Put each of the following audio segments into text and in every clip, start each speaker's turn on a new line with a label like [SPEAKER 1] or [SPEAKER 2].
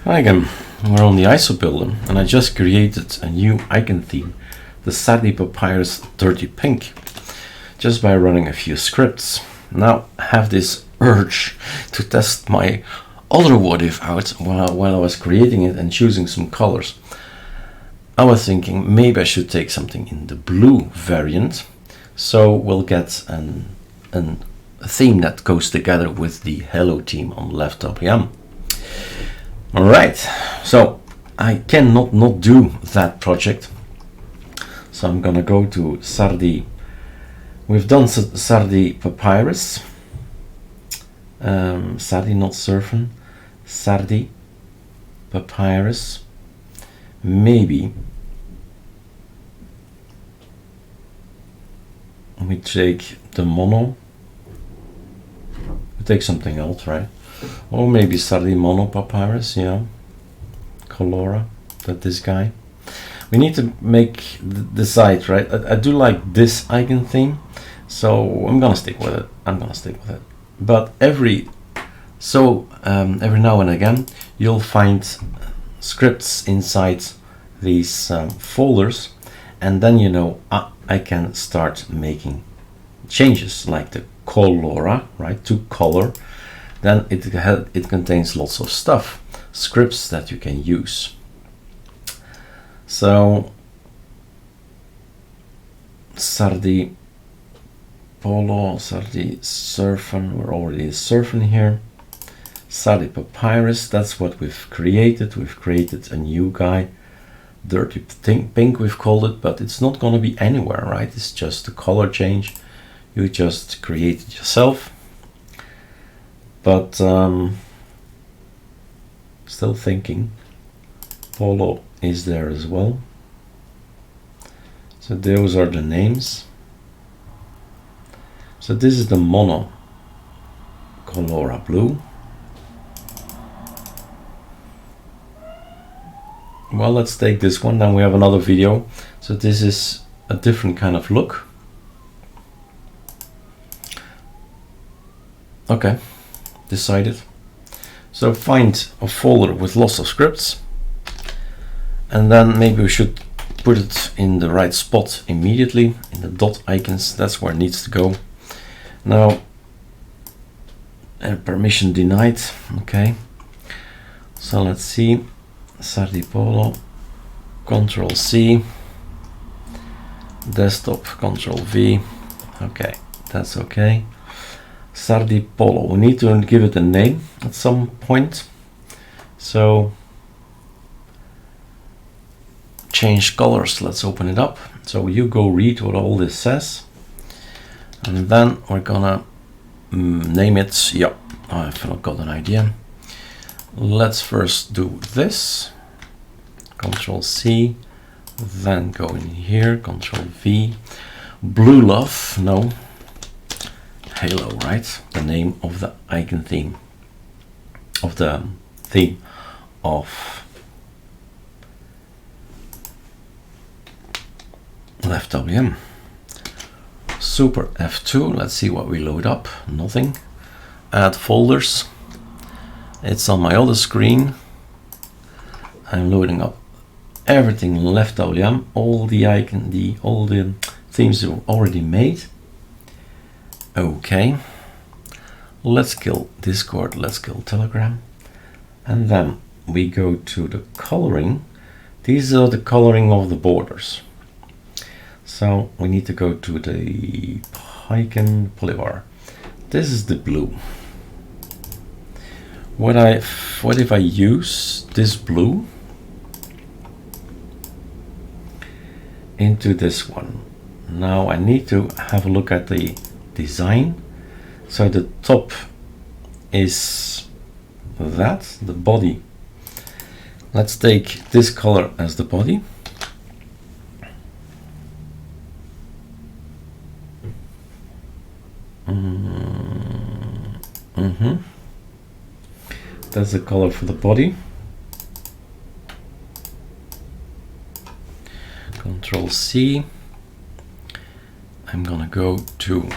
[SPEAKER 1] Hi again, we're on the ISO builder and I just created a new icon theme, the Sardi Papyrus Dirty Pink, just by running a few scripts. Now I have this urge to test my other what if out while I was creating it and choosing some colors. I was thinking maybe I should take something in the blue variant, so we'll get a theme that goes together with the Halo theme on Leftwm. Alright, so I cannot not do that project, so I'm gonna go to Sardi. We've done Sardi Papyrus, Sardi not Surfen, Sardi Papyrus. Maybe we take the mono, we take something else, right? Or maybe Sardi Mono Papyrus, yeah. Colora, this guy. We need to decide, right? I do like this icon theme, so I'm gonna stick with it. But every now and again, you'll find scripts inside these folders, and then you know I can start making changes, like the Colora, right? To color. Then it contains lots of stuff, scripts that you can use. So Sardi Polo, Sardi Surfen, we're already surfing here. Sardi Papyrus, that's what we've created. We've created a new guy, Dirty Pink we've called it, but it's not going to be anywhere, right? It's just a color change. You just create it yourself. But still thinking, Polo is there as well. So those are the names. So this is the mono Colora blue. Well, let's take this one, then we have another video. So this is a different kind of look. Okay. Decided. So find a folder with lots of scripts, and then maybe we should put it in the right spot immediately in the dot icons. That's where it needs to go. Now permission denied. Okay, so let's see. Sardi Polo, Control C, desktop, Control V. Okay, that's okay. Sardi Polo, we need to give it a name at some point. So change colors, let's open it up. So you go read what all this says, and then we're gonna name it. Yep, I've got an idea. Let's first do this, Control C, then go in here, Control V, Blue Love, no, Halo, right? The name of the icon theme, of the theme of Leftwm. Super F2, let's see what we load up. Nothing. Add folders. It's on my other screen. I'm loading up everything Leftwm, all the themes are already made. Okay, let's kill Discord, let's kill Telegram, and then we go to the coloring. These are the coloring of the borders. So we need to go to the icon polybar. This is the blue. What if I use this blue into this one? Now I need to have a look at the design. So the top is that, the body. Let's take this color as the body. That's the color for the body. Control C. I'm gonna go to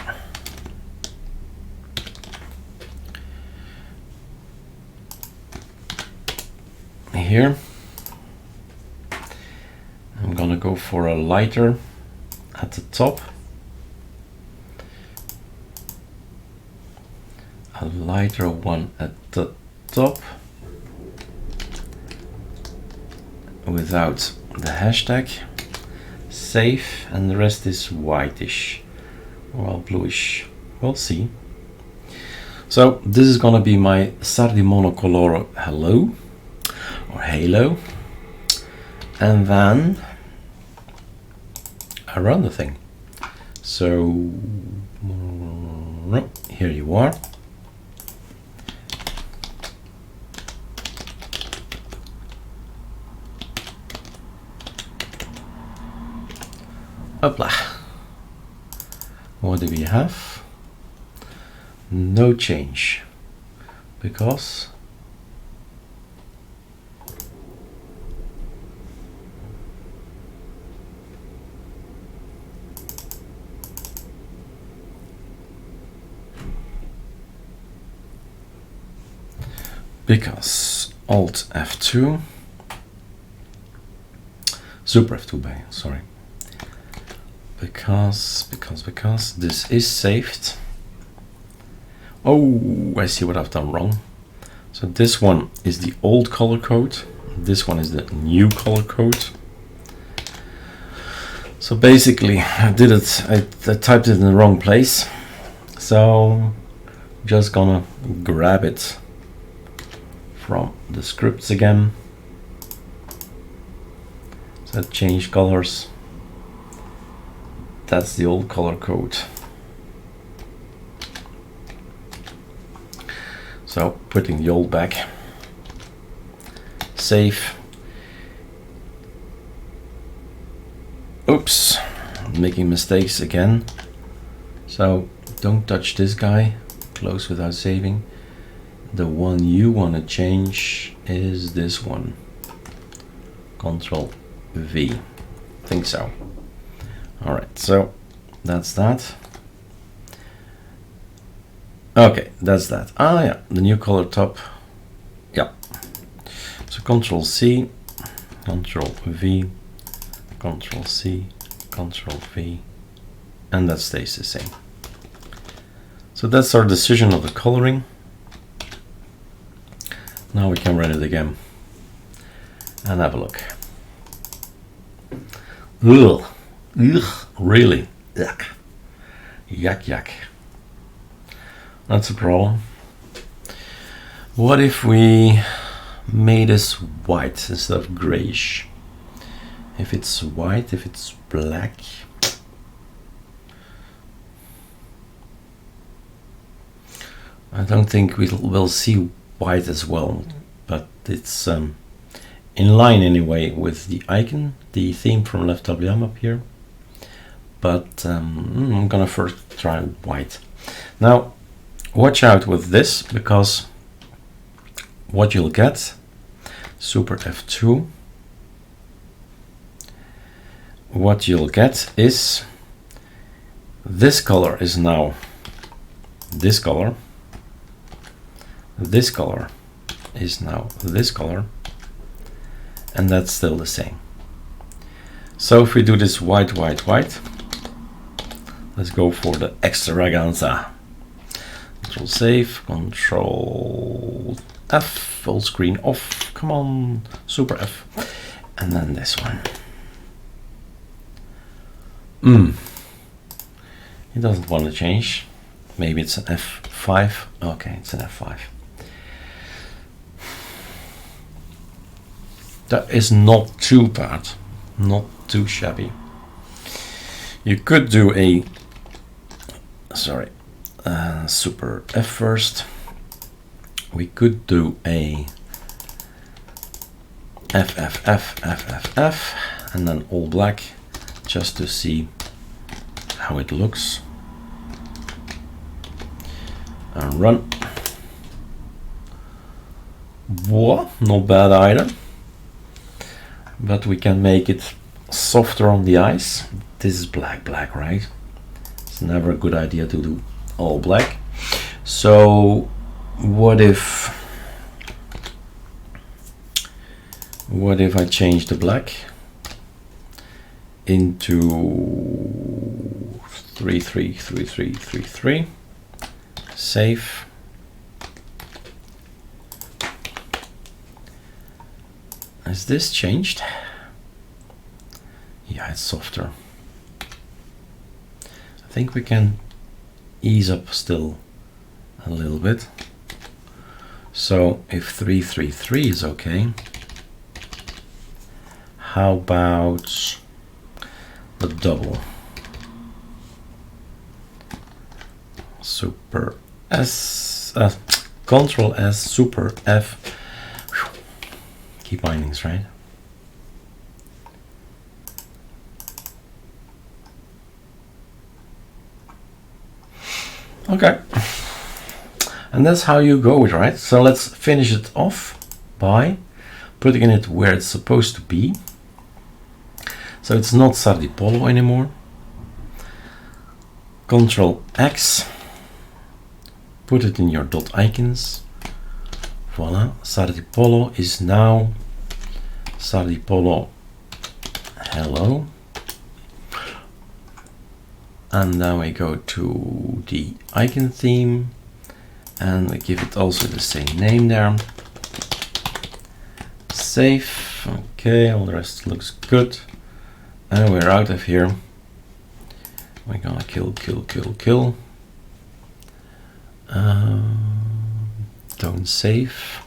[SPEAKER 1] here. I'm gonna go for a lighter at the top. A lighter one at the top without the hashtag. Save, and the rest is whitish, well, bluish, we'll see. So this is gonna be my Sardi monocolor Hello or Halo, and then I run the thing. So here you are. Hopla. What do we have? No change, because Alt F2, Super F2, sorry. Because this is saved. Oh, I see what I've done wrong. So this one is the old color code. This one is the new color code. So basically, I typed it in the wrong place. So I'm just gonna grab it from the scripts again. So change colors. That's the old color code. So putting the old back. Save. Oops, making mistakes again. So don't touch this guy. Close without saving. The one you want to change is this one. Control V. Think so. Alright, so that's that. Okay, that's that. Ah, yeah, the new color top. Yeah. So Control C, Control V, Control C, Control V, and that stays the same. So that's our decision of the coloring. Now we can run it again and have a look. Ugh. Ugh, really? Yuck. Yuck, yuck. That's a problem. What if we made this white instead of grayish? If it's white, if it's black. I don't think we'll see white as well, but it's in line anyway with the icon, the theme from Leftwm up here. But I'm gonna first try white. Now watch out with this, because what you'll get, Super F2, what you'll get is this color is now this color, this color is now this color, and that's still the same. So if we do this white, white, white, let's go for the extravaganza. Control save, Control F, full screen off, come on, Super F, and then this one. It doesn't want to change. Maybe it's an F5. Okay, it's an F5. That is not too bad, not too shabby. You could do a, sorry, Super F first. We could do a F, F, F, F, F, F, and then all black, just to see how it looks. And run. Whoa, not bad either. But we can make it softer on the eyes. This is black, black, right? It's never a good idea to do all black. So what if What if I change the black into 333333? Save. Is this changed? Yeah, it's softer. I think we can ease up still a little bit. So if 333 is okay, how about the double? Super S, Control S, Super F. Whew. Key bindings, right? Okay. And that's how you go with, right? So let's finish it off by putting it where it's supposed to be. So it's not Sardi Polo anymore. Control X, put it in your dot icons. Voila, Sardi Polo is now Sardi Polo Hello. And then we go to the icon theme and we give it also the same name there. Save. Okay, all the rest looks good. And we're out of here. We're gonna kill. Don't save.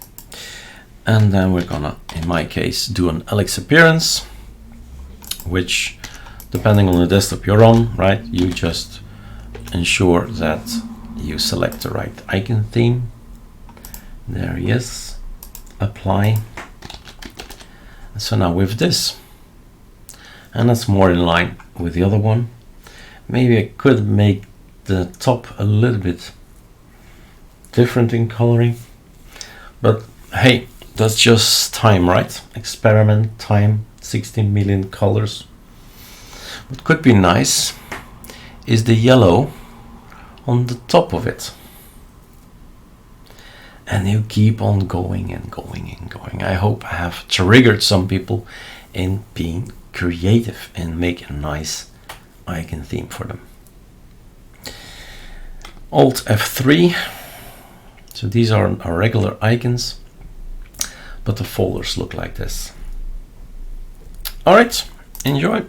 [SPEAKER 1] And then we're gonna, in my case, do an Alex appearance, which, depending on the desktop you're on, right, you just ensure that you select the right icon theme. There he is. Apply. So now with this, and that's more in line with the other one. Maybe I could make the top a little bit different in coloring, but hey, that's just time, right? Experiment time, 16 million colors. What could be nice is the yellow on the top of it. And you keep on going and going and going. I hope I have triggered some people in being creative and make a nice icon theme for them. Alt F3. So these are our regular icons, but the folders look like this. All right, enjoy.